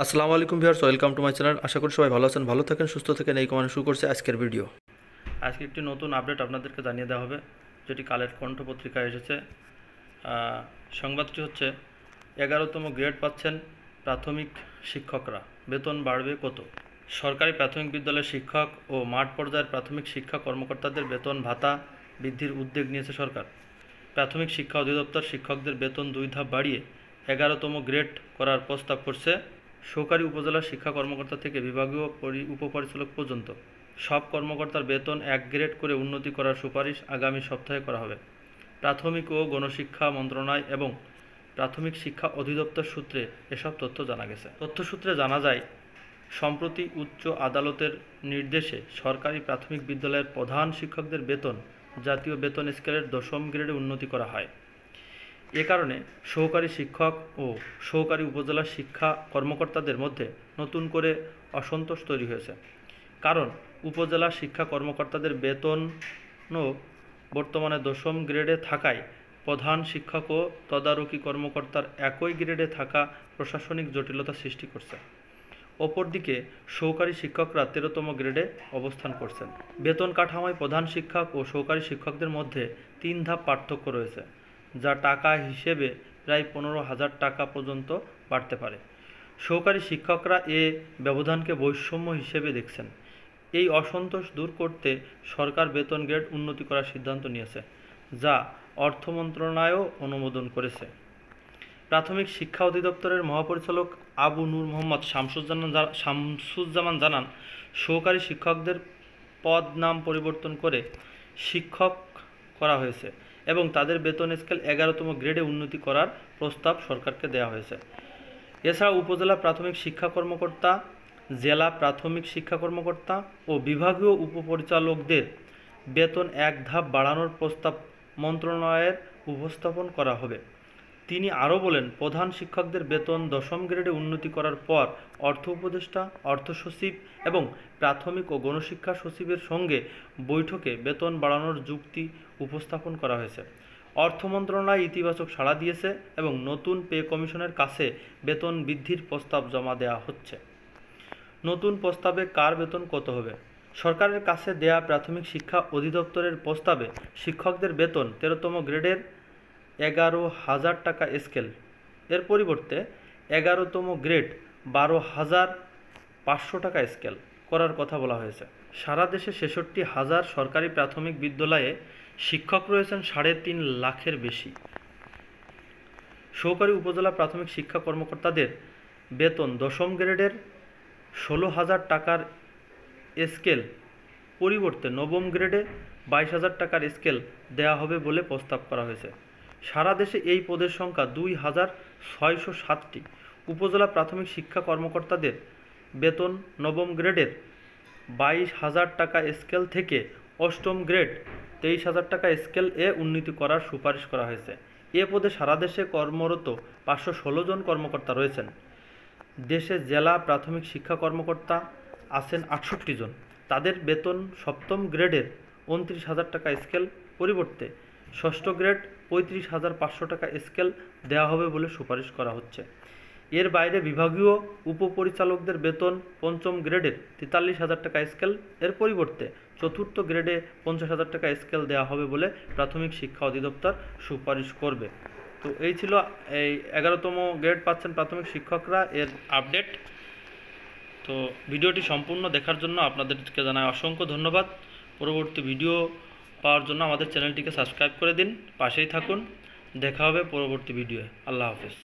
আসসালামু আলাইকুম viewers, welcome to my channel. আশা করি সবাই ভালো আছেন, ভালো থাকেন, সুস্থ থাকেন। এই কামনা শুরু করছে আজকের ভিডিও। আজকে একটি নতুন আপডেট আপনাদেরকে জানিয়ে দেওয়া হবে, যেটি কালের কণ্ঠ পত্রিকায় এসেছে। সংবাদটি হচ্ছে 11তম গ্রেড পাচ্ছেন প্রাথমিক শিক্ষকরা, বেতন বাড়বে কত। সরকারি প্রাথমিক বিদ্যালয়ের শিক্ষক ও মাঠ পর্যায়ের প্রাথমিক শিক্ষা কর্মকর্তাদের বেতন ভাতা বৃদ্ধির উদ্যোগ নিয়েছে সরকার। প্রাথমিক শিক্ষা অধিদপ্তর শিক্ষকদের বেতন 2 ধাপ বাড়িয়ে 11তম গ্রেড করার প্রস্তাব করছে। সহকারী উপজেলা শিক্ষা কর্মকর্তা থেকে বিভাগীয় উপপরিচালক পর্যন্ত সব কর্মকর্তার বেতন 1 গ্রেড করে উন্নতি করার সুপারিশ আগামী সপ্তাহে করা হবে। প্রাথমিক ও গণশিক্ষা মন্ত্রণালয় এবং প্রাথমিক শিক্ষা অধিদপ্তর সূত্রে এসব তথ্য জানা গেছে। তথ্যসূত্রে জানা যায়, সম্প্রতি উচ্চ আদালতের নির্দেশে সরকারি প্রাথমিক বিদ্যালয়ের প্রধান শিক্ষকদের বেতন জাতীয় বেতন স্কেলের 10ম গ্রেডে উন্নতি করা হয়। এ কারণে সহকারী শিক্ষক ও সহকারী উপজেলা শিক্ষা কর্মকর্তাদের মধ্যে নতুন করে অসন্তোষ তৈরি হয়েছে। কারণ উপজেলা শিক্ষা কর্মকর্তাদের বেতনও বর্তমানে 10ম গ্রেডে থাকায় প্রধান শিক্ষক ও তদারকি কর্মকর্তার একই গ্রেডে থাকা প্রশাসনিক জটিলতা সৃষ্টি করছে। অপরদিকে সহকারী শিক্ষকরা 13তম গ্রেডে অবস্থান করছেন। বেতন কাঠামোয় প্রধান শিক্ষক ও সহকারী শিক্ষকদের মধ্যে 3 ধাপ পার্থক্য রয়েছে, যা টাকা হিসেবে প্রায় 15,000 টাকা পর্যন্ত বাড়তে পারে। সহকারী শিক্ষকরা এ ব্যবধানকে বৈষম্য হিসেবে দেখছেন। এই অসন্তোষ দূর করতে সরকার বেতন গ্রেড উন্নতি করার সিদ্ধান্ত নিয়েছে, যা অর্থ মন্ত্রণালয়ও অনুমোদন করেছে। প্রাথমিক শিক্ষা অধিদপ্তরের মহাপরিচালক আবু নূর মোহাম্মদ শামসুজ্জামান জানান, সহকারী শিক্ষকদের পদ নাম পরিবর্তন করে শিক্ষক করা হয়েছে এবং তাদের বেতন স্কেল 11তম গ্রেডে উন্নতি করার প্রস্তাব সরকারকে দেওয়া হয়েছে। এছাড়া উপজেলা প্রাথমিক শিক্ষা কর্মকর্তা, জেলা প্রাথমিক শিক্ষা কর্মকর্তা ও বিভাগীয় উপপরিচালকদের বেতন 1 ধাপ বাড়ানোর প্রস্তাব মন্ত্রণালয়ের উপস্থাপন করা হবে। তিনি আরও বলেন, প্রধান শিক্ষকদের বেতন 10ম গ্রেডে উন্নতি করার পর অর্থ উপদেষ্টা, অর্থ সচিব এবং প্রাথমিক ও গণশিক্ষা সচিবের সঙ্গে বৈঠকে বেতন বাড়ানোর যুক্তি উপস্থাপন করা হয়েছে। অর্থ মন্ত্রণালয় ইতিবাচক সাড়া দিয়েছে এবং নতুন পে কমিশনের কাছে বেতন বৃদ্ধির প্রস্তাব জমা দেওয়া হচ্ছে। নতুন প্রস্তাবে কার বেতন কত হবে? সরকারের কাছে দেয়া প্রাথমিক শিক্ষা অধিদপ্তরের প্রস্তাবে শিক্ষকদের বেতন 13তম গ্রেডের 11,000 টাকা স্কেল এর পরিবর্তে 11তম গ্রেড 12,500 টাকা স্কেল করার কথা বলা হয়েছে। সারা দেশে 66,000 সরকারি প্রাথমিক বিদ্যালয়ে শিক্ষক রয়েছেন 3.5 লাখের বেশি। সহকারী উপজেলা প্রাথমিক শিক্ষা কর্মকর্তাদের বেতন 10ম গ্রেডের 16,000 টাকার স্কেল পরিবর্তে 9ম গ্রেডে 22,000 টাকার স্কেল দেওয়া হবে বলে প্রস্তাব করা হয়েছে। সারা দেশে এই পদের সংখ্যা 2,607টি। উপজেলা প্রাথমিক শিক্ষা কর্মকর্তাদের বেতন 9ম গ্রেডের 22,000 টাকা স্কেল থেকে 8ম গ্রেড 23,000 টাকা স্কেল এ উন্নতি করার সুপারিশ করা হয়েছে। এ পদে সারা দেশে কর্মরত 516 জন কর্মকর্তা রয়েছেন। দেশে জেলা প্রাথমিক শিক্ষা কর্মকর্তা আছেন 68 জন। তাদের বেতন 7ম গ্রেডের 29,000 টাকা স্কেল পরিবর্তে 6ষ্ঠ গ্রেড 35,500 টাকা স্কেল দেওয়া হবে বলে সুপারিশ করা হচ্ছে। এর বাইরে বিভাগীয় উপপরিচালকদের বেতন 5ম গ্রেডের 43,000 টাকা স্কেল এর পরিবর্তে 4র্থ গ্রেডে 50,000 টাকা স্কেল দেওয়া হবে বলে প্রাথমিক শিক্ষা অধিদপ্তর সুপারিশ করবে। তো এই ছিল এই 11তম গ্রেড পাচ্ছেন প্রাথমিক শিক্ষকরা এর আপডেট। তো ভিডিওটি সম্পূর্ণ দেখার জন্য আপনাদেরকে জানাই অসংখ্য ধন্যবাদ। পরবর্তী ভিডিও পাওয়ার জন্য আমাদের চ্যানেলটিকে সাবস্ক্রাইব করে দিন, পাশেই থাকুন। দেখা হবে পরবর্তী ভিডিওয়ে। আল্লাহ হাফেজ।